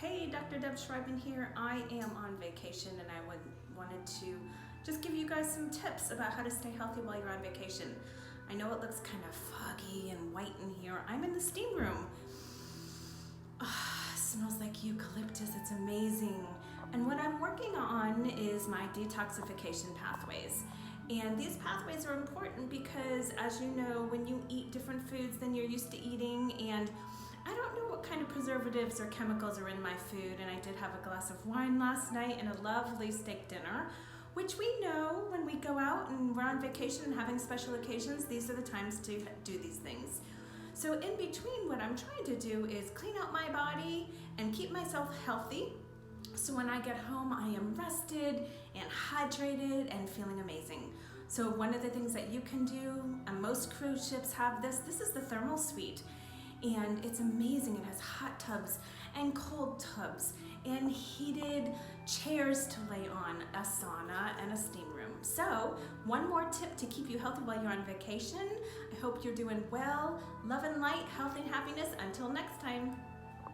Hey, Dr. Deb Schreiben here. I am on vacation and I wanted to just give you guys some tips about how to stay healthy while you're on vacation. I know it looks kind of foggy and white in here. I'm in the steam room. Smells like eucalyptus. It's amazing. And what I'm working on is my detoxification pathways. And these pathways are important because, as you know, when you eat different foods than you're used to eating, and I don't know what kind of preservatives or chemicals are in my food, and I did have a glass of wine last night and a lovely steak dinner, which we know when we go out and we're on vacation and having special occasions, these are the times to do these things. So in between, what I'm trying to do is clean out my body and keep myself healthy. So when I get home, I am rested and hydrated and feeling amazing. So one of the things that you can do, and most cruise ships have this is the thermal suite. And it's amazing. It has hot tubs and cold tubs and heated chairs to lay on, a sauna and a steam room. So one more tip to keep you healthy while you're on vacation. I hope you're doing well. Love and light, health and happiness. Until next time.